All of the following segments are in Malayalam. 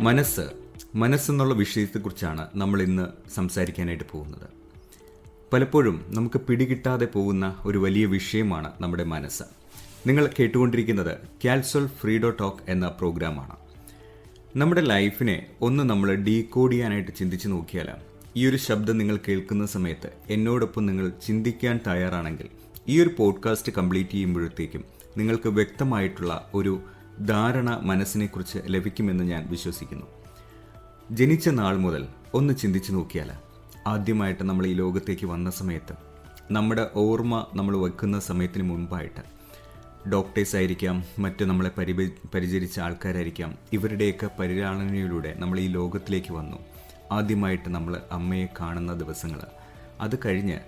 മനസ്സെന്നുള്ള വിഷയത്തെക്കുറിച്ചാണ് നമ്മൾ ഇന്ന് സംസാരിക്കാനായിട്ട് പോകുന്നത്. പലപ്പോഴും നമുക്ക് പിടികിട്ടാതെ പോകുന്ന ഒരു വലിയ വിഷയമാണ് നമ്മുടെ മനസ്സ്. നിങ്ങൾ കേട്ടുകൊണ്ടിരിക്കുന്നത് കാൽസോൾ ഫ്രീഡോ ടോക്ക് എന്ന പ്രോഗ്രാമാണ്. നമ്മുടെ ലൈഫിനെ ഒന്ന് നമ്മൾ ഡീകോഡ് ചെയ്യാനായിട്ട് ചിന്തിച്ച് നോക്കിയാൽ, ഈ ഒരു ശബ്ദം നിങ്ങൾ കേൾക്കുന്ന സമയത്ത് എന്നോടൊപ്പം നിങ്ങൾ ചിന്തിക്കാൻ തയ്യാറാണെങ്കിൽ ഈ ഒരു പോഡ്കാസ്റ്റ് കംപ്ലീറ്റ് ചെയ്യുമ്പോഴത്തേക്കും നിങ്ങൾക്ക് വ്യക്തമായിട്ടുള്ള ഒരു ധാരണ മനസ്സിനെക്കുറിച്ച് ലഭിക്കുമെന്ന് ഞാൻ വിശ്വസിക്കുന്നു. ജനിച്ച നാൾ മുതൽ ഒന്ന് ചിന്തിച്ച് നോക്കിയാൽ, ആദ്യമായിട്ട് നമ്മൾ ഈ ലോകത്തേക്ക് വന്ന സമയത്ത് നമ്മുടെ ഓർമ്മ നമ്മൾ വെക്കുന്ന സമയത്തിന് മുൻപായിട്ട് ഡോക്ടേഴ്സ് ആയിരിക്കാം, മറ്റ് നമ്മളെ പരിചരിച്ച ആൾക്കാരായിരിക്കാം, ഇവരുടെയൊക്കെ പരിപാലനയിലൂടെ നമ്മൾ ഈ ലോകത്തിലേക്ക് വന്നു. ആദ്യമായിട്ട് നമ്മൾ അമ്മയെ കാണുന്ന ദിവസങ്ങൾ, അത് കഴിഞ്ഞ്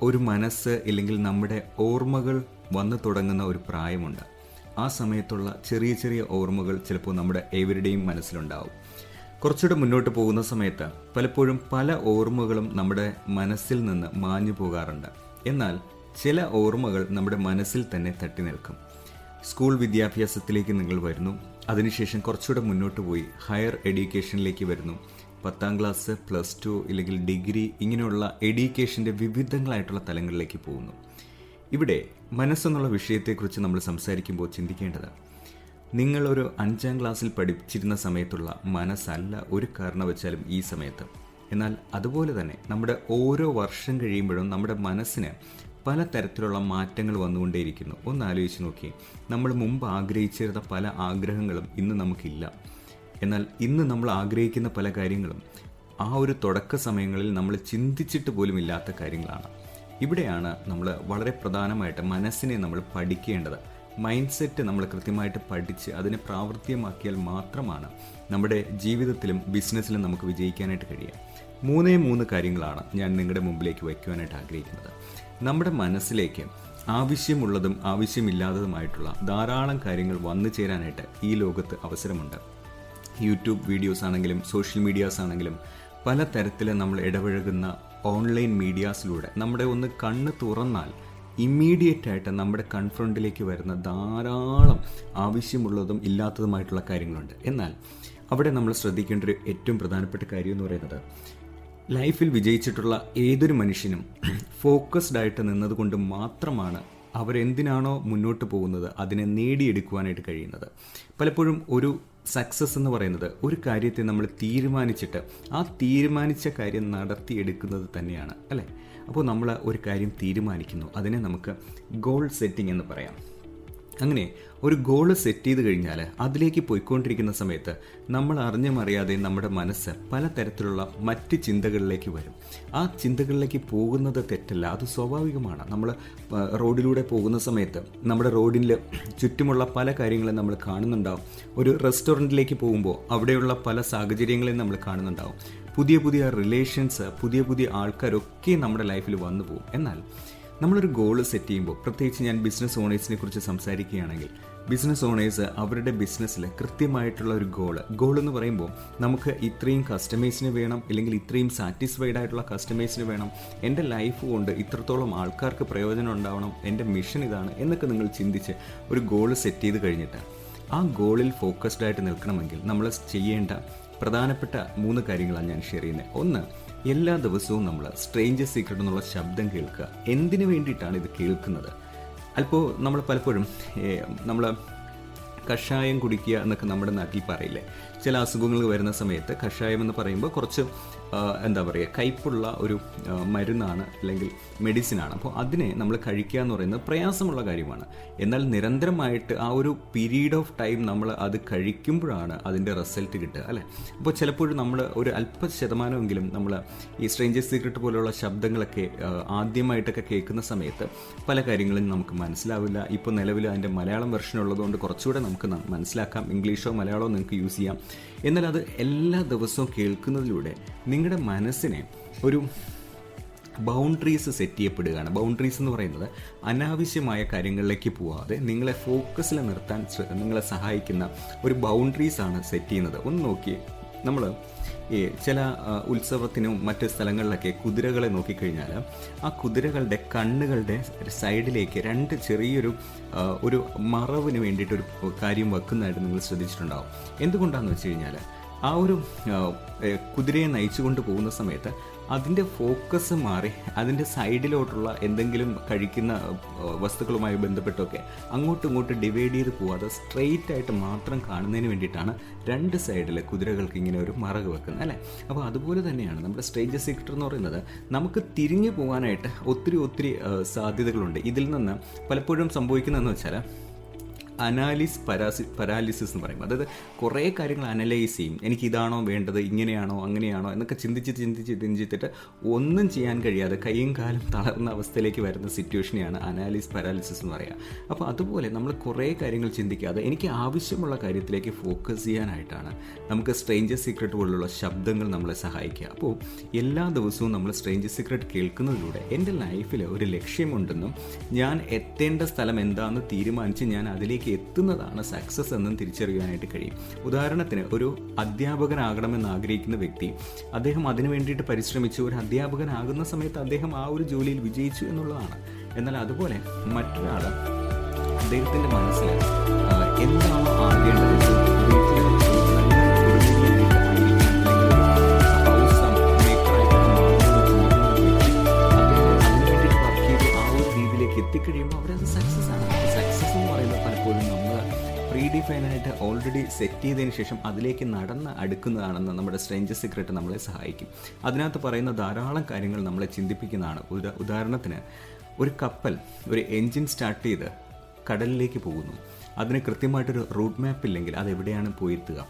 ഒരു മനസ്സ് ഇല്ലെങ്കിൽ നമ്മുടെ ഓർമ്മകൾ വന്നു തുടങ്ങുന്ന ഒരു പ്രായമുണ്ട്. ആ സമയത്തുള്ള ചെറിയ ചെറിയ ഓർമ്മകൾ ചിലപ്പോൾ നമ്മുടെ ഏവരുടെയും മനസ്സിലുണ്ടാവും. കുറച്ചുകൂടെ മുന്നോട്ട് പോകുന്ന സമയത്ത് പലപ്പോഴും പല ഓർമ്മകളും നമ്മുടെ മനസ്സിൽ നിന്ന് മാഞ്ഞു പോകാറുണ്ട്. എന്നാൽ ചില ഓർമ്മകൾ നമ്മുടെ മനസ്സിൽ തന്നെ തട്ടി നിൽക്കും. സ്കൂൾ വിദ്യാഭ്യാസത്തിലേക്ക് നിങ്ങൾ വരുന്നു, അതിനുശേഷം കുറച്ചുകൂടെ മുന്നോട്ട് പോയി ഹയർ എഡ്യൂക്കേഷനിലേക്ക് വരുന്നു. 10ാം ക്ലാസ്, +2 ഇല്ലെങ്കിൽ ഡിഗ്രി, ഇങ്ങനെയുള്ള എഡ്യൂക്കേഷൻ്റെ വിവിധങ്ങളായിട്ടുള്ള തലങ്ങളിലേക്ക് പോകുന്നു. ഇവിടെ മനസ്സെന്നുള്ള വിഷയത്തെക്കുറിച്ച് നമ്മൾ സംസാരിക്കുമ്പോൾ ചിന്തിക്കേണ്ടത്, നിങ്ങളൊരു 5ാം ക്ലാസ്സിൽ പഠിച്ചിരുന്ന സമയത്തുള്ള മനസ്സല്ല ഒരു കാരണവശാലും ഈ സമയത്ത്. എന്നാൽ അതുപോലെ തന്നെ നമ്മുടെ ഓരോ വർഷം കഴിയുമ്പോഴും നമ്മുടെ മനസ്സിന് പല തരത്തിലുള്ള മാറ്റങ്ങൾ വന്നുകൊണ്ടേയിരിക്കുന്നു. ഒന്ന് ആലോചിച്ച് നോക്കി, നമ്മൾ മുമ്പ് ആഗ്രഹിച്ചിരുന്ന പല ആഗ്രഹങ്ങളും ഇന്ന് നമുക്കില്ല. എന്നാൽ ഇന്ന് നമ്മൾ ആഗ്രഹിക്കുന്ന പല കാര്യങ്ങളും ആ ഒരു തുടക്ക സമയങ്ങളിൽ നമ്മൾ ചിന്തിച്ചിട്ട് പോലും ഇല്ലാത്ത കാര്യങ്ങളാണ്. ഇവിടെയാണ് നമ്മൾ വളരെ പ്രധാനമായിട്ട് മനസ്സിനെ നമ്മൾ പഠിക്കേണ്ടത്. മൈൻഡ് സെറ്റ് നമ്മൾ കൃത്യമായിട്ട് പഠിച്ച് അതിനെ പ്രാവർത്തികമാക്കിയാൽ മാത്രമാണ് നമ്മുടെ ജീവിതത്തിലും ബിസിനസ്സിലും നമുക്ക് വിജയിക്കാനായിട്ട് കഴിയുക. 3 കാര്യങ്ങളാണ് ഞാൻ നിങ്ങളുടെ മുമ്പിലേക്ക് വയ്ക്കുവാനായിട്ട് ആഗ്രഹിക്കുന്നത്. നമ്മുടെ മനസ്സിലേക്ക് ആവശ്യമുള്ളതും ആവശ്യമില്ലാത്തതുമായിട്ടുള്ള ധാരാളം കാര്യങ്ങൾ വന്നു ചേരാനായിട്ട് ഈ ലോകത്ത് അവസരമുണ്ട്. യൂട്യൂബ് വീഡിയോസ് ആണെങ്കിലും സോഷ്യൽ മീഡിയാസ് ആണെങ്കിലും പല തരത്തിൽ നമ്മൾ ഇടപഴകുന്ന ഓൺലൈൻ മീഡിയാസിലൂടെ നമ്മുടെ ഒന്ന് കണ്ണ് തുറന്നാൽ ഇമ്മീഡിയറ്റ് ആയിട്ട് നമ്മുടെ കൺഫ്രണ്ടിലേക്ക് വരുന്ന ധാരാളം ആവശ്യമുള്ളതും ഇല്ലാത്തതുമായിട്ടുള്ള കാര്യങ്ങളുണ്ട്. എന്നാൽ അവിടെ നമ്മൾ ശ്രദ്ധിക്കേണ്ട ഒരു ഏറ്റവും പ്രധാനപ്പെട്ട കാര്യം എന്ന് പറയുന്നത്, ലൈഫിൽ വിജയിച്ചിട്ടുള്ള ഏതൊരു മനുഷ്യനും ഫോക്കസ്ഡ് ആയിട്ട് നിന്നതുകൊണ്ട് മാത്രമാണ് അവരെന്തിനാണോ മുന്നോട്ട് പോകുന്നത് അതിനെ നേടിയെടുക്കുവാനായിട്ട് കഴിയുന്നത്. പലപ്പോഴും ഒരു സക്സസ് എന്ന് പറയുന്നത് ഒരു കാര്യത്തെ നമ്മൾ തീരുമാനിച്ചിട്ട് ആ തീരുമാനിച്ച കാര്യം നടത്തിയെടുക്കുന്നത് തന്നെയാണ്, അല്ലേ? അപ്പോൾ നമ്മൾ ഒരു കാര്യം തീരുമാനിക്കുന്നു, അതിനെ നമുക്ക് ഗോൾ സെറ്റിംഗ് എന്ന് പറയാം. അങ്ങനെ ഒരു ഗോൾ സെറ്റ് ചെയ്ത് കഴിഞ്ഞാൽ അതിലേക്ക് പോയിക്കൊണ്ടിരിക്കുന്ന സമയത്ത് നമ്മൾ അറിഞ്ഞുമറിയാതെ നമ്മുടെ മനസ്സ് പലതരത്തിലുള്ള മറ്റ് ചിന്തകളിലേക്ക് വരും. ആ ചിന്തകളിലേക്ക് പോകുന്നത് തെറ്റല്ല, അത് സ്വാഭാവികമാണ്. നമ്മൾ റോഡിലൂടെ പോകുന്ന സമയത്ത് നമ്മുടെ റോഡിൽ ചുറ്റുമുള്ള പല കാര്യങ്ങളും നമ്മൾ കാണുന്നുണ്ടാവും. ഒരു റെസ്റ്റോറൻറ്റിലേക്ക് പോകുമ്പോൾ അവിടെയുള്ള പല സാഹചര്യങ്ങളെയും നമ്മൾ കാണുന്നുണ്ടാവും. പുതിയ റിലേഷൻസ്, പുതിയ ആൾക്കാരൊക്കെ നമ്മുടെ ലൈഫിൽ വന്നു പോകും. എന്നാൽ നമ്മളൊരു ഗോൾ സെറ്റ് ചെയ്യുമ്പോൾ, പ്രത്യേകിച്ച് ഞാൻ ബിസിനസ് ഓണേഴ്സിനെ കുറിച്ച് സംസാരിക്കുകയാണെങ്കിൽ, ബിസിനസ് ഓണേഴ്സ് അവരുടെ ബിസിനസ്സിൽ കൃത്യമായിട്ടുള്ള ഒരു ഗോൾ എന്ന് പറയുമ്പോൾ, നമുക്ക് ഇത്രയും കസ്റ്റമേഴ്സിന് വേണം, ഇല്ലെങ്കിൽ ഇത്രയും സാറ്റിസ്ഫൈഡ് ആയിട്ടുള്ള കസ്റ്റമേഴ്സിന് വേണം, എൻ്റെ ലൈഫ് കൊണ്ട് ഇത്രത്തോളം ആൾക്കാർക്ക് പ്രയോജനം ഉണ്ടാവണം, എൻ്റെ മിഷൻ ഇതാണ് എന്നൊക്കെ നിങ്ങൾ ചിന്തിച്ച് ഒരു ഗോൾ സെറ്റ് ചെയ്ത് കഴിഞ്ഞിട്ട് ആ ഗോളിൽ ഫോക്കസ്ഡ് ആയിട്ട് നിൽക്കണമെങ്കിൽ നമ്മൾ ചെയ്യേണ്ട പ്രധാനപ്പെട്ട 3 കാര്യങ്ങളാണ് ഞാൻ ഷെയർ ചെയ്യുന്നത്. ഒന്ന്, എല്ലാ ദിവസവും നമ്മൾ സ്ട്രേഞ്ചർ സീക്രട്ട് എന്നുള്ള ശബ്ദം കേൾക്കുക. എന്തിനു വേണ്ടിയിട്ടാണ് ഇത് കേൾക്കുന്നത്? അപ്പോൾ നമ്മൾ പലപ്പോഴും നമ്മൾ കഷായം കുടിക്കുക എന്നൊക്കെ നമ്മുടെ നാട്ടിൽ പറയില്ലേ? ചില അസുഖങ്ങൾ വരുന്ന സമയത്ത് കഷായം എന്ന് പറയുമ്പോൾ കുറച്ച് കയ്പുള്ള ഒരു മരുന്നാണ്, അല്ലെങ്കിൽ മെഡിസിനാണ്. അപ്പോൾ അതിനെ നമ്മൾ കഴിക്കുക എന്ന് പറയുന്നത് പ്രയാസമുള്ള കാര്യമാണ്. എന്നാൽ നിരന്തരമായിട്ട് ആ ഒരു പീരീഡ് ഓഫ് ടൈം നമ്മൾ അത് കഴിക്കുമ്പോഴാണ് അതിൻ്റെ റിസൾട്ട് കിട്ടുക, അല്ലേ? അപ്പോൾ ചിലപ്പോഴും നമ്മൾ ഒരു അല്പ ശതമാനമെങ്കിലും നമ്മൾ ഈ സ്ട്രേഞ്ചർ സീക്രട്ട് പോലെയുള്ള ശബ്ദങ്ങളൊക്കെ ആദ്യമായിട്ടൊക്കെ കേൾക്കുന്ന സമയത്ത് പല കാര്യങ്ങളും നമുക്ക് മനസ്സിലാവില്ല. ഇപ്പോൾ നിലവിൽ അതിൻ്റെ മലയാളം വെർഷൻ ഉള്ളതുകൊണ്ട് കുറച്ചുകൂടെ നമുക്ക് മനസ്സിലാക്കാം. ഇംഗ്ലീഷോ മലയാളമോ നിങ്ങൾക്ക് യൂസ് ചെയ്യാം. എന്നാൽ അത് എല്ലാ ദിവസവും കേൾക്കുന്നതിലൂടെ നിങ്ങളുടെ മനസ്സിനെ ഒരു ബൗണ്ടറീസ് സെറ്റ് ചെയ്യപ്പെടുകയാണ്. ബൗണ്ടറീസ് എന്ന് പറയുന്നത് അനാവശ്യമായ കാര്യങ്ങളിലേക്ക് പോവാതെ നിങ്ങളെ ഫോക്കസിൽ നിർത്താൻ നിങ്ങളെ സഹായിക്കുന്ന ഒരു ബൗണ്ടറീസാണ് സെറ്റ് ചെയ്യുന്നത്. ഒന്ന് നോക്കി, നമ്മൾ ഈ ചില ഉത്സവത്തിനും മറ്റ് സ്ഥലങ്ങളിലൊക്കെ കുതിരകളെ നോക്കിക്കഴിഞ്ഞാൽ ആ കുതിരകളുടെ കണ്ണുകളുടെ സൈഡിലേക്ക് ചെറിയൊരു മറവിന് വേണ്ടിയിട്ടൊരു കാര്യം വെക്കുന്നതായിട്ട് നിങ്ങൾ ശ്രദ്ധിച്ചിട്ടുണ്ടാവും. എന്തുകൊണ്ടാണെന്ന് വെച്ച് കഴിഞ്ഞാൽ ആ ഒരു കുതിരയെ നയിച്ചുകൊണ്ട് പോകുന്ന സമയത്ത് അതിൻ്റെ ഫോക്കസ് മാറി അതിൻ്റെ സൈഡിലോട്ടുള്ള എന്തെങ്കിലും കഴിക്കുന്ന വസ്തുക്കളുമായി ബന്ധപ്പെട്ടൊക്കെ അങ്ങോട്ടും ഇങ്ങോട്ടും ഡിവൈഡ് ചെയ്ത് പോവാതെ സ്ട്രെയിറ്റ് ആയിട്ട് മാത്രം കാണുന്നതിന് വേണ്ടിയിട്ടാണ് രണ്ട് സൈഡിൽ കുതിരകൾക്ക് ഇങ്ങനെ ഒരു മറക് വെക്കുന്നത്, അല്ലേ? അപ്പോൾ അതുപോലെ തന്നെയാണ് നമ്മുടെ സ്ട്രേഞ്ചർ സീക്രട്ട് എന്ന് പറയുന്നത്. നമുക്ക് തിരിഞ്ഞു പോകാനായിട്ട് ഒത്തിരി സാധ്യതകളുണ്ട്. ഇതിൽ നിന്ന് പലപ്പോഴും സംഭവിക്കുന്നതെന്ന് വെച്ചാൽ പരാലിസിസ് എന്ന് പറയും. അതായത് കുറേ കാര്യങ്ങൾ അനലൈസ് ചെയ്യും. എനിക്ക് ഇതാണോ വേണ്ടത്, ഇങ്ങനെയാണോ അങ്ങനെയാണോ എന്നൊക്കെ ചിന്തിച്ചിട്ട് ഒന്നും ചെയ്യാൻ കഴിയാതെ കൈയും കാലും തളർന്ന അവസ്ഥയിലേക്ക് വരുന്ന സിറ്റുവേഷനെയാണ് പരാലിസിസ് എന്ന് പറയുക. അപ്പോൾ അതുപോലെ നമ്മൾ കുറേ കാര്യങ്ങൾ ചിന്തിക്കാതെ എനിക്ക് ആവശ്യമുള്ള കാര്യത്തിലേക്ക് ഫോക്കസ് ചെയ്യാനായിട്ടാണ് നമുക്ക് സ്ട്രേഞ്ചർ സീക്രട്ട് പോലുള്ള ശബ്ദങ്ങൾ നമ്മളെ സഹായിക്കുക. അപ്പോൾ എല്ലാ ദിവസവും നമ്മൾ സ്ട്രേഞ്ചർ സീക്രട്ട് കേൾക്കുന്നതിലൂടെ എൻ്റെ ലൈഫിൽ ഒരു ലക്ഷ്യമുണ്ടെന്നും ഞാൻ എത്തേണ്ട സ്ഥലം എന്താണെന്ന് തീരുമാനിച്ച് ഞാൻ അതിലേക്ക് എത്തുന്നതാണ് സക്സസ് എന്നും തിരിച്ചറിയാനായിട്ട് കഴിയും. ഉദാഹരണത്തിന്, ഒരു അധ്യാപകനാകണമെന്ന് ആഗ്രഹിക്കുന്ന വ്യക്തി, അദ്ദേഹം അതിനു വേണ്ടിയിട്ട് പരിശ്രമിച്ചു, ഒരു അധ്യാപകനാകുന്ന സമയത്ത് അദ്ദേഹം ആ ഒരു ജോലിയിൽ വിജയിച്ചു എന്നുള്ളതാണ്. എന്നാൽ അതുപോലെ മറ്റൊരാൾ അദ്ദേഹത്തിൻ്റെ മനസ്സിൽ എന്താണോ ആകേണ്ടത്, എത്തിക്കഴിയുമ്പോൾ അവരത് സക്സസ് ആണ്. സക്സസ് എന്ന് പറയുന്നത് പലപ്പോഴും നമ്മൾ പ്രീഡിഫൈനായിട്ട് ഓൾറെഡി സെറ്റ് ചെയ്തതിന് ശേഷം അതിലേക്ക് അടുക്കുന്നതാണെന്ന് നമ്മുടെ സ്ട്രേഞ്ചർ സീക്രട്ട് നമ്മളെ സഹായിക്കും. അതിനകത്ത് പറയുന്ന ധാരാളം കാര്യങ്ങൾ നമ്മളെ ചിന്തിപ്പിക്കുന്നതാണ്. ഉദാഹരണത്തിന്, ഒരു കപ്പൽ ഒരു എൻജിൻ സ്റ്റാർട്ട് ചെയ്ത് കടലിലേക്ക് പോകുന്നു. അതിന് കൃത്യമായിട്ടൊരു റൂട്ട് മാപ്പ് ഇല്ലെങ്കിൽ അത് എവിടെയാണ് പോയെത്തുക?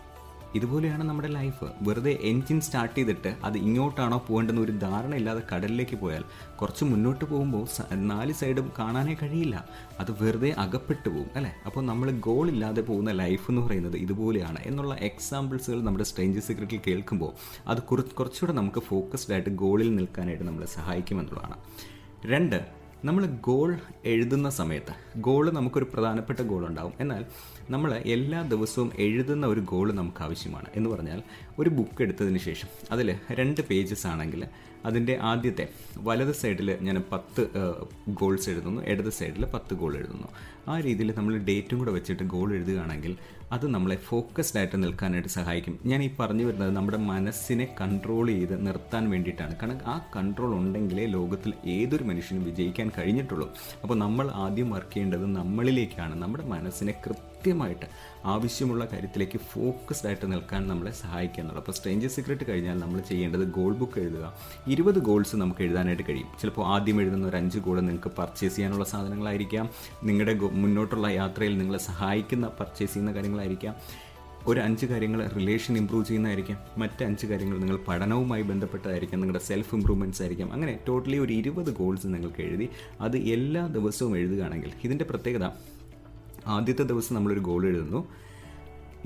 ഇതുപോലെയാണ് നമ്മുടെ ലൈഫ്. വെറുതെ എൻജിൻ സ്റ്റാർട്ട് ചെയ്തിട്ട് അത് ഇങ്ങോട്ടാണോ പോകേണ്ടെന്ന് ഒരു ധാരണയില്ലാതെ കടലിലേക്ക് പോയാൽ കുറച്ച് മുന്നോട്ട് പോകുമ്പോൾ 4 സൈഡും കാണാനേ കഴിയില്ല. അത് വെറുതെ അകപ്പെട്ടു പോകും, അല്ലേ? അപ്പോൾ നമ്മൾ ഗോൾ ഇല്ലാതെ പോകുന്ന ലൈഫ് എന്ന് പറയുന്നത് ഇതുപോലെയാണ് എന്നുള്ള എക്സാമ്പിൾസുകൾ നമ്മുടെ സ്ട്രേഞ്ചർ സീക്രട്ടിൽ കേൾക്കുമ്പോൾ അത് കുറച്ചുകൂടെ നമുക്ക് ഫോക്കസ്ഡ് ആയിട്ട് ഗോളിൽ നിൽക്കാനായിട്ട് നമ്മളെ സഹായിക്കുമെന്നുള്ളതാണ്. 2, നമ്മൾ ഗോൾ എഴുതുന്ന സമയത്ത് നമുക്കൊരു പ്രധാനപ്പെട്ട ഗോൾ ഉണ്ടാവും. എന്നാൽ നമ്മൾ എല്ലാ ദിവസവും എഴുതുന്ന ഒരു ഗോൾ നമുക്ക് ആവശ്യമാണ്. എന്ന് പറഞ്ഞാൽ, ഒരു ബുക്ക് എടുത്തതിന് ശേഷം അതിൽ 2 പേജസ് ആണെങ്കിൽ അതിൻ്റെ ആദ്യത്തെ വലത് സൈഡിൽ ഞാൻ 10 ഗോൾസ് എഴുതുന്നു, ഇടത് സൈഡിൽ 10 ഗോൾ എഴുതുന്നു. ആ രീതിയിൽ നമ്മൾ ഡേറ്റും കൂടെ വെച്ചിട്ട് ഗോൾ എഴുതുകയാണെങ്കിൽ അത് നമ്മളെ ഫോക്കസ്ഡ് ആയിട്ട് നിൽക്കാനായിട്ട് സഹായിക്കും. ഞാൻ ഈ പറഞ്ഞു വരുന്നത് നമ്മുടെ മനസ്സിനെ കൺട്രോൾ ചെയ്ത് നിർത്താൻ വേണ്ടിയിട്ടാണ്. കാരണം ആ കൺട്രോൾ ഉണ്ടെങ്കിലേ ലോകത്തിൽ ഏതൊരു മനുഷ്യനും വിജയിക്കാൻ കഴിഞ്ഞിട്ടുള്ളൂ. അപ്പോൾ നമ്മൾ ആദ്യം വർക്ക് ചെയ്യേണ്ടത് നമ്മളിലേക്കാണ്. നമ്മുടെ മനസ്സിനെ കൃത്യമായിട്ട് ആവശ്യമുള്ള കാര്യത്തിലേക്ക് ഫോക്കസ്ഡ് ആയിട്ട് നിൽക്കാൻ നമ്മളെ സഹായിക്കുക എന്നുള്ളത്. അപ്പോൾ സ്ട്രേഞ്ചർ സീക്രട്ട് കഴിഞ്ഞാൽ നമ്മൾ ചെയ്യേണ്ടത് ഗോൾ ബുക്ക് എഴുതുക. 20 ഗോൾസ് നമുക്ക് എഴുതാനായിട്ട് കഴിയും. ചിലപ്പോൾ ആദ്യം എഴുതുന്ന ഒരു 5 ഗോൾ നിങ്ങൾക്ക് പർച്ചേസ് ചെയ്യാനുള്ള സാധനങ്ങളായിരിക്കാം. നിങ്ങളുടെ മുന്നോട്ടുള്ള യാത്രയിൽ നിങ്ങളെ സഹായിക്കുന്ന പർച്ചേസ് ചെയ്യുന്ന കാര്യങ്ങളായിരിക്കാം. ഒരു 5 കാര്യങ്ങൾ റിലേഷൻ ഇമ്പ്രൂവ് ചെയ്യുന്നതായിരിക്കാം. മറ്റ് 5 കാര്യങ്ങൾ നിങ്ങൾ പഠനവുമായി ബന്ധപ്പെട്ടതായിരിക്കാം. നിങ്ങളുടെ സെൽഫ് ഇമ്പ്രൂവ്മെൻറ്റ്സ് ആയിരിക്കാം. അങ്ങനെ ടോട്ടലി ഒരു 20 ഗോൾസ് നിങ്ങൾക്ക് എഴുതി അത് എല്ലാ ദിവസവും എഴുതുകയാണെങ്കിൽ, ഇതിൻ്റെ പ്രത്യേകത, ആദ്യത്തെ ദിവസം നമ്മളൊരു ഗോൾ എഴുതുന്നു,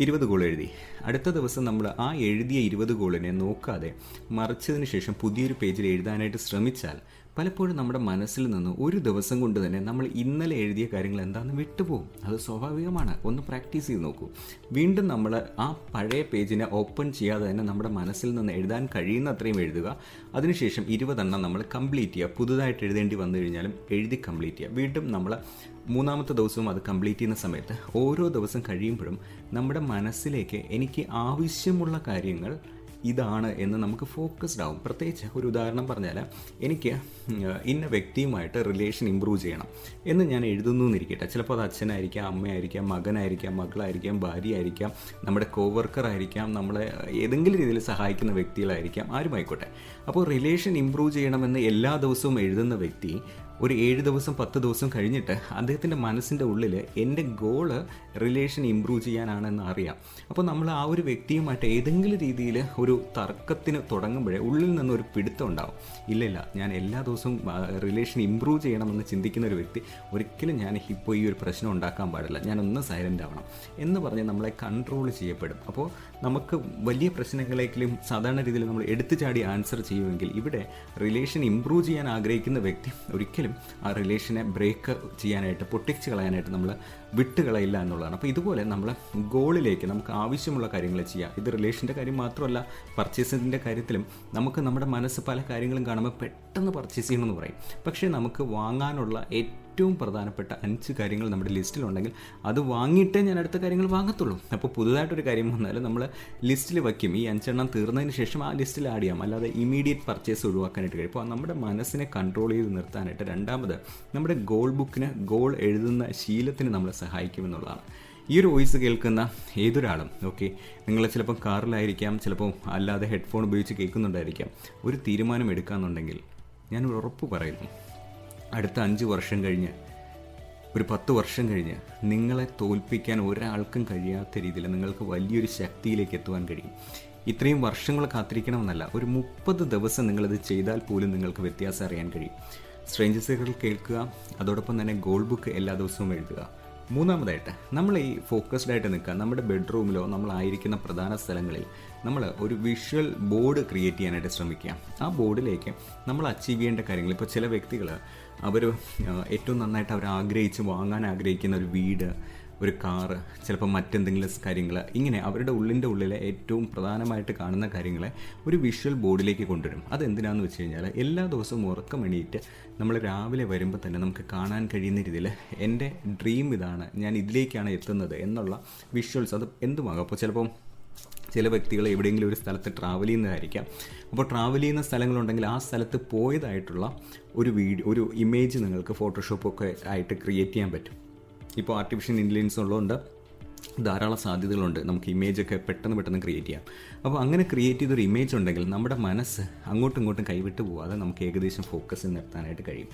20 ഗോൾ എഴുതി. അടുത്ത ദിവസം നമ്മൾ ആ എഴുതിയ 20 ഗോളിനെ നോക്കാതെ മറിച്ചതിന് ശേഷം പുതിയൊരു പേജിൽ എഴുതാനായിട്ട് ശ്രമിച്ചാൽ പലപ്പോഴും നമ്മുടെ മനസ്സിൽ നിന്ന് ഒരു ദിവസം കൊണ്ട് തന്നെ നമ്മൾ ഇന്നലെ എഴുതിയ കാര്യങ്ങൾ എന്താണെന്ന് വിട്ടുപോകും. അത് സ്വാഭാവികമാണ്. ഒന്ന് പ്രാക്ടീസ് ചെയ്ത് നോക്കൂ. വീണ്ടും നമ്മൾ ആ പഴയ പേജിനെ ഓപ്പൺ ചെയ്യാതെ തന്നെ നമ്മുടെ മനസ്സിൽ നിന്ന് എഴുതാൻ കഴിയുന്ന അത്രയും എഴുതുക. അതിനുശേഷം 20 എണ്ണം നമ്മൾ കംപ്ലീറ്റ് ചെയ്യുക. പുതുതായിട്ട് എഴുതേണ്ടി വന്നു കഴിഞ്ഞാലും എഴുതി കംപ്ലീറ്റ് ചെയ്യുക. വീണ്ടും നമ്മൾ 3-ാമത്തെ ദിവസവും അത് കംപ്ലീറ്റ് ചെയ്യുന്ന സമയത്ത് ഓരോ ദിവസം കഴിയുമ്പോഴും നമ്മുടെ മനസ്സിലേക്ക് എനിക്ക് ആവശ്യമുള്ള കാര്യങ്ങൾ ഇതാണ് എന്ന് നമുക്ക് ഫോക്കസ്ഡ് ആവും. പ്രത്യേകിച്ച് ഒരു ഉദാഹരണം പറഞ്ഞാൽ, എനിക്ക് ഇന്ന വ്യക്തിയുമായിട്ട് റിലേഷൻ ഇമ്പ്രൂവ് ചെയ്യണം എന്ന് ഞാൻ എഴുതുന്നു എന്നിരിക്കട്ടെ. ചിലപ്പോൾ അത് അച്ഛനായിരിക്കാം, അമ്മയായിരിക്കാം, മകനായിരിക്കാം, മകളായിരിക്കാം, ഭാര്യയായിരിക്കാം, നമ്മുടെ കോവർക്കറായിരിക്കാം, നമ്മളെ ഏതെങ്കിലും രീതിയിൽ സഹായിക്കുന്ന വ്യക്തികളായിരിക്കാം, ആരുമായിക്കോട്ടെ. അപ്പോൾ റിലേഷൻ ഇമ്പ്രൂവ് ചെയ്യണമെന്ന് എല്ലാ ദിവസവും എഴുതുന്ന വ്യക്തി ഒരു 7 ദിവസം 10 ദിവസം കഴിഞ്ഞിട്ട് അദ്ദേഹത്തിൻ്റെ മനസ്സിൻ്റെ ഉള്ളിൽ എൻ്റെ ഗോള് റിലേഷൻ ഇമ്പ്രൂവ് ചെയ്യാനാണെന്ന് അറിയാം. അപ്പോൾ നമ്മൾ ആ ഒരു വ്യക്തിയുമായിട്ട് ഏതെങ്കിലും രീതിയിൽ ഒരു തർക്കത്തിന് തുടങ്ങുമ്പോഴേ ഉള്ളിൽ നിന്നൊരു പിടുത്തം ഉണ്ടാവും. ഇല്ല, ഞാൻ എല്ലാ ദിവസവും റിലേഷൻ ഇമ്പ്രൂവ് ചെയ്യണമെന്ന് ചിന്തിക്കുന്ന ഒരു വ്യക്തി ഒരിക്കലും ഞാൻ ഇപ്പോൾ ഈ ഒരു പ്രശ്നം ഉണ്ടാക്കാൻ പാടില്ല, ഞാനൊന്ന് സൈലൻ്റ് ആവണം എന്ന് പറഞ്ഞ് നമ്മളെ കൺട്രോൾ ചെയ്യപ്പെടും. അപ്പോൾ നമുക്ക് വലിയ പ്രശ്നങ്ങളേക്കും സാധാരണ രീതിയിൽ നമ്മൾ എടുത്തു ചാടി ആൻസർ ചെയ്യുമെങ്കിൽ ഇവിടെ റിലേഷൻ ഇമ്പ്രൂവ് ചെയ്യാൻ ആഗ്രഹിക്കുന്ന വ്യക്തി ഒരിക്കലും ആ റിലേഷനെ ബ്രേക്ക് ചെയ്യാനായിട്ട്, പൊട്ടിച്ച് കളയാനായിട്ട് നമ്മൾ വിട്ടുകളയില്ല എന്നുള്ളതാണ്. അപ്പോൾ ഇതുപോലെ നമ്മൾ ഗോളിലേക്ക് നമുക്ക് ആവശ്യമുള്ള കാര്യങ്ങൾ ചെയ്യുക. ഇത് റിലേഷൻ്റെ കാര്യം മാത്രമല്ല, പർച്ചേസിൻ്റെ കാര്യത്തിലും നമുക്ക് നമ്മുടെ മനസ്സ് പല കാര്യങ്ങളും കാണുമ്പോൾ പെട്ടെന്ന് പർച്ചേസ് ചെയ്യണമെന്ന് പറയും. പക്ഷേ നമുക്ക് വാങ്ങാനുള്ള ഏറ്റവും ഏറ്റവും പ്രധാനപ്പെട്ട 5 കാര്യങ്ങൾ നമ്മുടെ ലിസ്റ്റിലുണ്ടെങ്കിൽ അത് വാങ്ങിയിട്ടേ ഞാൻ അടുത്ത കാര്യങ്ങൾ വാങ്ങത്തുള്ളൂ. അപ്പോൾ പുതുതായിട്ടൊരു കാര്യം വന്നാലും നമ്മൾ ലിസ്റ്റിൽ വയ്ക്കും. ഈ 5 എണ്ണം തീർന്നതിന് ശേഷം ആ ലിസ്റ്റിൽ ആഡ് ചെയ്യാം. അല്ലാതെ ഇമീഡിയറ്റ് പർച്ചേസ് ഒഴിവാക്കാനായിട്ട് കഴിയും. അപ്പോൾ നമ്മുടെ മനസ്സിനെ കൺട്രോൾ ചെയ്ത് നിർത്താനായിട്ട് രണ്ടാമത് നമ്മുടെ ഗോൾ ബുക്കിന് ഗോൾ എഴുതുന്ന ശീലത്തിന് നമ്മളെ സഹായിക്കുമെന്നുള്ളതാണ്. ഈ ഒരു വോയിസ് കേൾക്കുന്ന ഏതൊരാളും നിങ്ങൾ ചിലപ്പോൾ കാറിലായിരിക്കാം, ചിലപ്പോൾ അല്ലാതെ ഹെഡ്ഫോൺ ഉപയോഗിച്ച് കേൾക്കുന്നുണ്ടായിരിക്കാം. ഒരു തീരുമാനം എടുക്കാമെന്നുണ്ടെങ്കിൽ ഞാൻ ഉറപ്പ് പറയുന്നു, അടുത്ത 5 വർഷം കഴിഞ്ഞ്, ഒരു 10 വർഷം കഴിഞ്ഞ് നിങ്ങളെ തോൽപ്പിക്കാൻ ഒരാൾക്കും കഴിയാത്ത രീതിയിൽ നിങ്ങൾക്ക് വലിയൊരു ശക്തിയിലേക്ക് എത്തുവാൻ കഴിയും. ഇത്രയും വർഷങ്ങൾ കാത്തിരിക്കണമെന്നല്ല, ഒരു 30 ദിവസം നിങ്ങളിത് ചെയ്താൽ പോലും നിങ്ങൾക്ക് വ്യത്യാസം അറിയാൻ കഴിയും. സ്ട്രേഞ്ചേഴ്സുകൾ കേൾക്കുക, അതോടൊപ്പം തന്നെ ഗോൾ ബുക്ക് എല്ലാ ദിവസവും എഴുതുക. മൂന്നാമതായിട്ട് നമ്മൾ ഈ ഫോക്കസ്ഡ് ആയിട്ട് നിൽക്കുക. നമ്മുടെ ബെഡ്റൂമിലോ നമ്മളായിരിക്കുന്ന പ്രധാന സ്ഥലങ്ങളിൽ നമ്മൾ ഒരു വിഷ്വൽ ബോർഡ് ക്രിയേറ്റ് ചെയ്യാനായിട്ട് ശ്രമിക്കുക. ആ ബോർഡിലേക്ക് നമ്മൾ അച്ചീവ് ചെയ്യേണ്ട കാര്യങ്ങൾ, ഇപ്പോൾ ചില വ്യക്തികൾ അവർ ഏറ്റവും നന്നായിട്ട് അവർ വാങ്ങാൻ ആഗ്രഹിക്കുന്ന ഒരു വീട്, ഒരു കാറ്, ചിലപ്പോൾ മറ്റെന്തെങ്കിലും കാര്യങ്ങൾ, ഇങ്ങനെ അവരുടെ ഉള്ളിലെ ഏറ്റവും പ്രധാനമായിട്ട് കാണുന്ന കാര്യങ്ങളെ ഒരു വിഷ്വൽ ബോർഡിലേക്ക് കൊണ്ടുവരും. അതെന്തിനാണെന്ന് വെച്ച് കഴിഞ്ഞാൽ എല്ലാ ദിവസവും ഉറക്കം എണീറ്റ് നമ്മൾ രാവിലെ വരുമ്പോൾ തന്നെ നമുക്ക് കാണാൻ കഴിയുന്ന രീതിയിൽ എൻ്റെ ഡ്രീം ഇതാണ്, ഞാൻ ഇതിലേക്കാണ് എത്തുന്നത് എന്നുള്ള വിഷ്വൽസ്, അത് എന്തുമാകാം. അപ്പോൾ ചിലപ്പം ചില വ്യക്തികൾ എവിടെയെങ്കിലും ഒരു സ്ഥലത്ത് ട്രാവൽ ചെയ്യുന്നതായിരിക്കാം. അപ്പോൾ ട്രാവൽ ചെയ്യുന്ന സ്ഥലങ്ങളുണ്ടെങ്കിൽ ആ സ്ഥലത്ത് പോയതായിട്ടുള്ള ഒരു ഇമേജ് നിങ്ങൾക്ക് ഫോട്ടോഷോപ്പൊക്കെ ആയിട്ട് ക്രിയേറ്റ് ചെയ്യാൻ പറ്റും. ഇപ്പോൾ ആർട്ടിഫിഷ്യൽ ഇൻ്റലിജൻസ് ഉള്ളതുകൊണ്ട് ധാരാളം സാധ്യതകളുണ്ട്, നമുക്ക് ഇമേജൊക്കെ പെട്ടെന്ന് ക്രിയേറ്റ് ചെയ്യാം. അപ്പോൾ അങ്ങനെ ക്രിയേറ്റ് ചെയ്തൊരു ഇമേജ് ഉണ്ടെങ്കിൽ നമ്മുടെ മനസ്സ് അങ്ങോട്ടും ഇങ്ങോട്ടും കൈവിട്ട് പോവാതെ നമുക്ക് ഏകദേശം ഫോക്കസ് നിർത്താനായിട്ട് കഴിയും.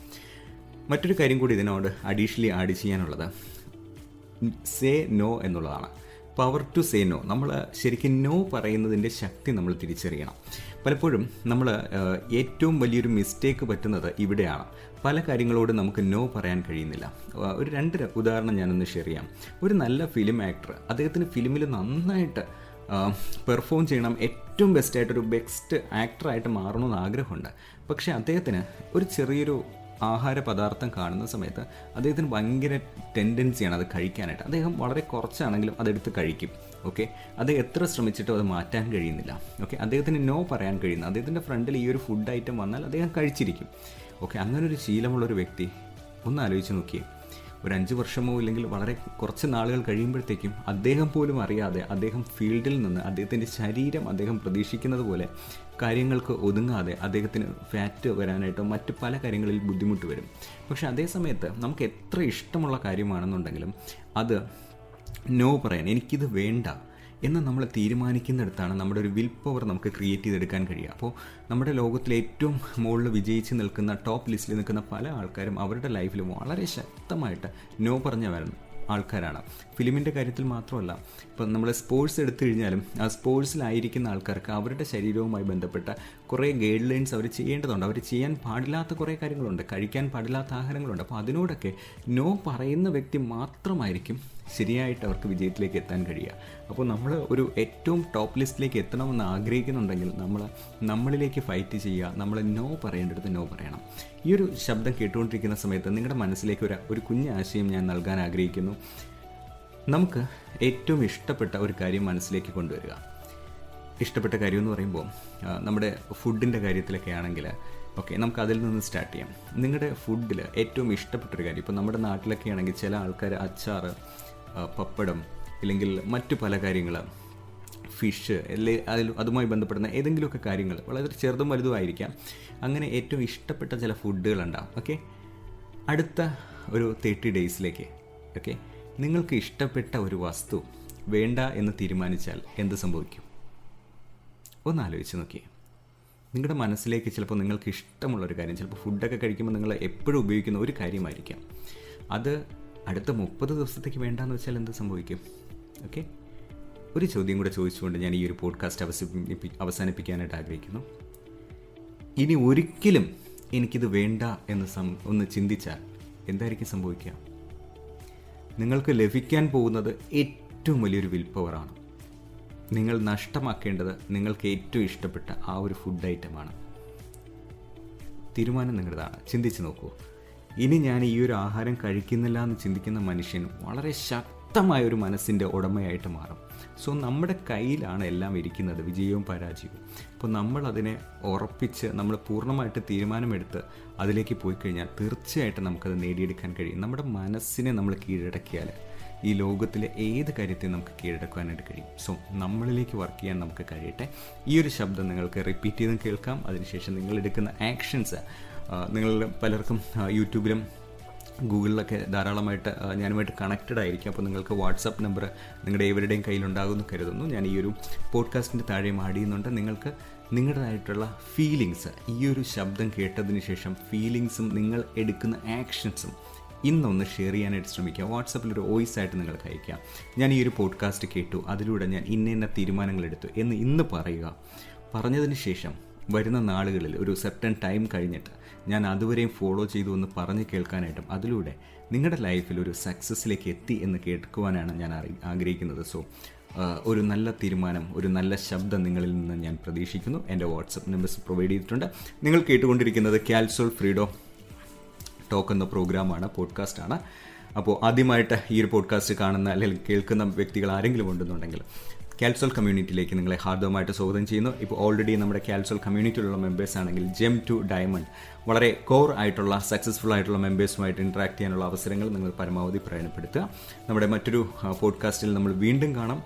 മറ്റൊരു കാര്യം കൂടി ഇതിനോട് അഡീഷണലി ആഡ് ചെയ്യാനുള്ളത് സേ നോ എന്നുള്ളതാണ്. Power to say no. നമ്മൾ ശരിക്കും നോ പറയുന്നതിൻ്റെ ശക്തി നമ്മൾ തിരിച്ചറിയണം. പലപ്പോഴും നമ്മൾ ഏറ്റവും വലിയൊരു മിസ്റ്റേക്ക് പറ്റുന്നത് ഇവിടെയാണ്. പല കാര്യങ്ങളോട് നമുക്ക് നോ പറയാൻ കഴിയുന്നില്ല. ഒരു 2 ഉദാഹരണം ഞാനൊന്ന് ഷെയർ ചെയ്യാം. ഒരു നല്ല ഫിലിം ആക്ടർ, അദ്ദേഹത്തിന് ഫിലിമിൽ നന്നായിട്ട് പെർഫോം ചെയ്യണം, ഏറ്റവും ബെസ്റ്റ് ആക്ടറായിട്ട് മാറണമെന്ന് ആഗ്രഹമുണ്ട്. പക്ഷേ അദ്ദേഹത്തിന് ഒരു ചെറിയൊരു ആഹാര പദാർത്ഥം കാണുന്ന സമയത്ത് അദ്ദേഹത്തിന് ഭയങ്കര ടെൻഡൻസിയാണ് അത് കഴിക്കാനായിട്ട്. അദ്ദേഹം വളരെ കുറച്ചാണെങ്കിലും അതെടുത്ത് കഴിക്കും. അദ്ദേഹം എത്ര ശ്രമിച്ചിട്ടും അത് മാറ്റാൻ കഴിയുന്നില്ല. അദ്ദേഹത്തിന് നോ പറയാൻ കഴിയുന്ന, അദ്ദേഹത്തിൻ്റെ ഫ്രണ്ടിൽ ഈ ഒരു ഫുഡ് ഐറ്റം വന്നാൽ അദ്ദേഹം കഴിച്ചിരിക്കും. അങ്ങനൊരു ശീലമുള്ളൊരു വ്യക്തി ഒന്ന് ആലോചിച്ച് നോക്കിയേ, ഒരു 5 വർഷമോ ഇല്ലെങ്കിൽ വളരെ കുറച്ച് നാളുകൾ കഴിയുമ്പോഴത്തേക്കും അദ്ദേഹം പോലും അറിയാതെ അദ്ദേഹം ഫീൽഡിൽ നിന്ന് അദ്ദേഹത്തിൻ്റെ ശരീരം അദ്ദേഹം പ്രതീക്ഷിക്കുന്നത് പോലെ കാര്യങ്ങൾക്ക് ഒതുങ്ങാതെ അദ്ദേഹത്തിന് ഫാറ്റ് വരാനായിട്ടോ മറ്റ് പല കാര്യങ്ങളിൽ ബുദ്ധിമുട്ട് വരും. പക്ഷേ അതേ സമയത്ത് നമുക്ക് എത്ര ഇഷ്ടമുള്ള കാര്യമാണെന്നുണ്ടെങ്കിലും അത് നോ പറയാൻ, എനിക്കിത് വേണ്ട എന്ന് നമ്മൾ തീരുമാനിക്കുന്നിടത്താണ് നമ്മുടെ ഒരു വിൽ പവർ നമുക്ക് ക്രിയേറ്റ് ചെയ്തെടുക്കാൻ കഴിയുക. അപ്പോൾ നമ്മുടെ ലോകത്തിലെ ഏറ്റവും മുകളിൽ വിജയിച്ച് നിൽക്കുന്ന ടോപ്പ് ലിസ്റ്റിൽ നിൽക്കുന്ന പല ആൾക്കാരും അവരുടെ ലൈഫിൽ വളരെ ശക്തമായിട്ട് നോ പറഞ്ഞവരാണ് ആൾക്കാരാണ്. ഫിലിമിൻ്റെ കാര്യത്തിൽ മാത്രമല്ല, ഇപ്പം നമ്മൾ സ്പോർട്സ് എടുത്തു കഴിഞ്ഞാലും ആ സ്പോർട്സിലായിരിക്കുന്ന ആൾക്കാർക്ക് അവരുടെ ശരീരവുമായി ബന്ധപ്പെട്ട കുറേ ഗൈഡ് ലൈൻസ് അവർ ചെയ്യേണ്ടതുണ്ട്. അവർ ചെയ്യാൻ പാടില്ലാത്ത കുറേ കാര്യങ്ങളുണ്ട്, കഴിക്കാൻ പാടില്ലാത്ത ആഹാരങ്ങളുണ്ട്. അപ്പോൾ അതിനോടൊക്കെ നോ പറയുന്ന വ്യക്തി മാത്രമായിരിക്കും ശരിയായിട്ട് അവർക്ക് വിജയത്തിലേക്ക് എത്താൻ കഴിയുക. അപ്പോൾ നമ്മൾ ഒരു ഏറ്റവും ടോപ്പ് ലിസ്റ്റിലേക്ക് എത്തണമെന്ന് ആഗ്രഹിക്കുന്നുണ്ടെങ്കിൽ നമ്മളിലേക്ക് ഫൈറ്റ് ചെയ്യുക. നമ്മൾ നോ പറയേണ്ടടുത്ത് നോ പറയണം. ഈ ഒരു ശബ്ദം കേട്ടുകൊണ്ടിരിക്കുന്ന സമയത്ത് നിങ്ങളുടെ മനസ്സിലേക്ക് ഒരു കുഞ്ഞ് ആശയം ഞാൻ നൽകാൻ ആഗ്രഹിക്കുന്നു. നമുക്ക് ഏറ്റവും ഇഷ്ടപ്പെട്ട ഒരു കാര്യം മനസ്സിലേക്ക് കൊണ്ടുവരിക. ഇഷ്ടപ്പെട്ട കാര്യം എന്ന് പറയുമ്പോൾ നമ്മുടെ ഫുഡിൻ്റെ കാര്യത്തിലൊക്കെ ആണെങ്കിൽ നമുക്ക് അതിൽ നിന്ന് സ്റ്റാർട്ട് ചെയ്യാം. നിങ്ങളുടെ ഫുഡിൽ ഏറ്റവും ഇഷ്ടപ്പെട്ടൊരു കാര്യം, ഇപ്പോൾ നമ്മുടെ നാട്ടിലൊക്കെ ആണെങ്കിൽ ചില ആൾക്കാർ അച്ചാർ, പപ്പടം, ഇല്ലെങ്കിൽ മറ്റു പല കാര്യങ്ങൾ, ഫിഷ്, അതുമായി ബന്ധപ്പെടുന്ന ഏതെങ്കിലുമൊക്കെ കാര്യങ്ങൾ വളരെ ചെറുതും വലുതുമായിരിക്കാം. അങ്ങനെ ഏറ്റവും ഇഷ്ടപ്പെട്ട ചില ഫുഡുകളുണ്ടാവും. അടുത്ത ഒരു 30 ഡേയ്സിലേക്ക് നിങ്ങൾക്ക് ഇഷ്ടപ്പെട്ട ഒരു വസ്തു വേണ്ട എന്ന് തീരുമാനിച്ചാൽ എന്ത് സംഭവിക്കും? ഒന്ന് ആലോചിച്ച് നോക്കിയേ. നിങ്ങളുടെ മനസ്സിലേക്ക് ചിലപ്പോൾ നിങ്ങൾക്ക് ഇഷ്ടമുള്ളൊരു കാര്യം, ചിലപ്പോൾ ഫുഡൊക്കെ കഴിക്കുമ്പോൾ നിങ്ങൾ എപ്പോഴും ഉപയോഗിക്കുന്ന ഒരു കാര്യമായിരിക്കാം, അത് അടുത്ത 30 ദിവസത്തേക്ക് വേണ്ടാന്ന് വെച്ചാൽ എന്ത് സംഭവിക്കും? ഒരു ചോദ്യം കൂടെ ചോദിച്ചുകൊണ്ട് ഞാൻ ഈ ഒരു പോഡ്കാസ്റ്റ് അവസാനിപ്പിക്കാനായിട്ട് ആഗ്രഹിക്കുന്നു. ഇനി ഒരിക്കലും എനിക്കിത് വേണ്ട എന്ന് ഒന്ന് ചിന്തിച്ചാൽ എന്തായിരിക്കും സംഭവിക്കുക? നിങ്ങൾക്ക് ലഭിക്കാൻ പോകുന്നത് ഏറ്റവും വലിയൊരു വിൽ പവറാണ്. നിങ്ങൾ നഷ്ടമാക്കേണ്ടത് നിങ്ങൾക്ക് ഏറ്റവും ഇഷ്ടപ്പെട്ട ആ ഒരു ഫുഡ് ഐറ്റമാണ്. തീരുമാനം നിങ്ങളുടേതാണ്. ചിന്തിച്ച് നോക്കൂ. ഇനി ഞാൻ ഈ ഒരു ആഹാരം കഴിക്കുന്നില്ല എന്ന് ചിന്തിക്കുന്ന മനുഷ്യൻ വളരെ ശക്തമായ ഒരു മനസ്സിൻ്റെ ഉടമയായിട്ട് മാറും. സോ നമ്മുടെ കയ്യിലാണ് എല്ലാം ഇരിക്കുന്നത്, വിജയവും പരാജയവും. അപ്പോൾ നമ്മളതിനെ ഉറപ്പിച്ച് നമ്മൾ പൂർണ്ണമായിട്ട് തീരുമാനമെടുത്ത് അതിലേക്ക് പോയി കഴിഞ്ഞാൽ തീർച്ചയായിട്ടും നമുക്കത് നേടിയെടുക്കാൻ കഴിയും. നമ്മുടെ മനസ്സിനെ നമ്മൾ കീഴടക്കിയാൽ ഈ ലോകത്തിലെ ഏത് കാര്യത്തെയും നമുക്ക് കീഴടക്കുവാനായിട്ട് കഴിയും. സോ നമ്മളിലേക്ക് വർക്ക് ചെയ്യാൻ നമുക്ക് കഴിയട്ടെ. ഈ ഒരു ശബ്ദം നിങ്ങൾക്ക് റിപ്പീറ്റ് ചെയ്തും കേൾക്കാം. അതിനുശേഷം നിങ്ങളെടുക്കുന്ന ആക്ഷൻസ്, നിങ്ങൾ പലർക്കും യൂട്യൂബിലും ഗൂഗിളിലൊക്കെ ധാരാളമായിട്ട് ഞാനുമായിട്ട് കണക്റ്റഡ് ആയിരിക്കും. അപ്പോൾ നിങ്ങൾക്ക് വാട്സപ്പ് നമ്പർ നിങ്ങളുടെ ഏവരുടെയും കയ്യിലുണ്ടാകുമെന്ന് കരുതുന്നു. ഞാൻ ഈ ഒരു പോഡ്കാസ്റ്റിൻ്റെ താഴെയും ആഡ് ചെയ്യുന്നുണ്ട്. നിങ്ങൾക്ക് നിങ്ങളുടേതായിട്ടുള്ള ഫീലിങ്സ്, ഈ ഒരു ശബ്ദം കേട്ടതിന് ശേഷം ഫീലിങ്സും നിങ്ങൾ എടുക്കുന്ന ആക്ഷൻസും ഇന്നൊന്ന് ഷെയർ ചെയ്യാനായിട്ട് ശ്രമിക്കുക. വാട്സപ്പിലൊരു വോയിസ് ആയിട്ട് നിങ്ങൾക്ക് അയക്കാം. ഞാൻ ഈ ഒരു പോഡ്കാസ്റ്റ് കേട്ടു, അതിലൂടെ ഞാൻ ഇന്ന തീരുമാനങ്ങളെടുത്തു എന്ന് ഇന്ന് പറയുക. പറഞ്ഞതിന് ശേഷം വരുന്ന നാളുകളിൽ ഒരു സെർട്ടൺ ടൈം കഴിഞ്ഞിട്ട് ഞാൻ അതുവരെയും ഫോളോ ചെയ്തു എന്ന് പറഞ്ഞ് കേൾക്കാനായിട്ടും അതിലൂടെ നിങ്ങളുടെ ലൈഫിൽ ഒരു സക്സസ്സിലേക്ക് എത്തി എന്ന് കേൾക്കുവാനാണ് ഞാൻ ആഗ്രഹിക്കുന്നത്. സോ ഒരു നല്ല തീരുമാനം, ഒരു നല്ല ശബ്ദം നിങ്ങളിൽ നിന്ന് ഞാൻ പ്രതീക്ഷിക്കുന്നു. എൻ്റെ വാട്സപ്പ് നമ്പേഴ്സ് പ്രൊവൈഡ് ചെയ്തിട്ടുണ്ട്. നിങ്ങൾ കേട്ടുകൊണ്ടിരിക്കുന്നത് കാൽസോൾ ഫ്രീഡോ ടോക്ക് എന്ന പ്രോഗ്രാമാണ്, പോഡ്കാസ്റ്റാണ്. അപ്പോൾ ആദ്യമായിട്ട് ഈ ഒരു പോഡ്കാസ്റ്റ് കാണുന്ന അല്ലെങ്കിൽ കേൾക്കുന്ന വ്യക്തികൾ ആരെങ്കിലും ഉണ്ടെന്നുണ്ടെങ്കിൽ കാൽസോൾ കമ്മ്യൂണിറ്റിയിലേക്ക് നിങ്ങളെ ഹാർദവമായിട്ട് സ്വാഗതം ചെയ്യുന്നു. ഇപ്പോൾ ഓൾറെഡി നമ്മുടെ കാൽസോൾ കമ്മ്യൂണിറ്റിയിലുള്ള മെമ്പേഴ്സ് ആണെങ്കിൽ ജെം ടു ഡയമണ്ട് വളരെ കോർ ആയിട്ടുള്ള സക്സസ്ഫുൾ ആയിട്ടുള്ള മെമ്പേഴ്സുമായിട്ട് ഇൻട്രാക്ട് ചെയ്യാനുള്ള അവസരങ്ങൾ നിങ്ങൾ പരമാവധി പ്രയോജനപ്പെടുത്തുക. നമ്മുടെ മറ്റൊരു പോഡ്കാസ്റ്റിൽ നമ്മൾ വീണ്ടും കാണാം.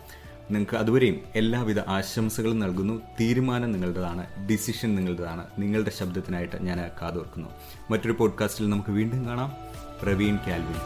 നിങ്ങൾക്ക് അതുവരെയും എല്ലാവിധ ആശംസകളും നൽകുന്നു. തീരുമാനം നിങ്ങളുടേതാണ്, ഡിസിഷൻ നിങ്ങളുടേതാണ്. നിങ്ങളുടെ ശബ്ദത്തിനായിട്ട് ഞാൻ കാതോർക്കുന്നു. മറ്റൊരു പോഡ്കാസ്റ്റിൽ നമുക്ക് വീണ്ടും കാണാം. പ്രവീൺ കാൽവിൻ.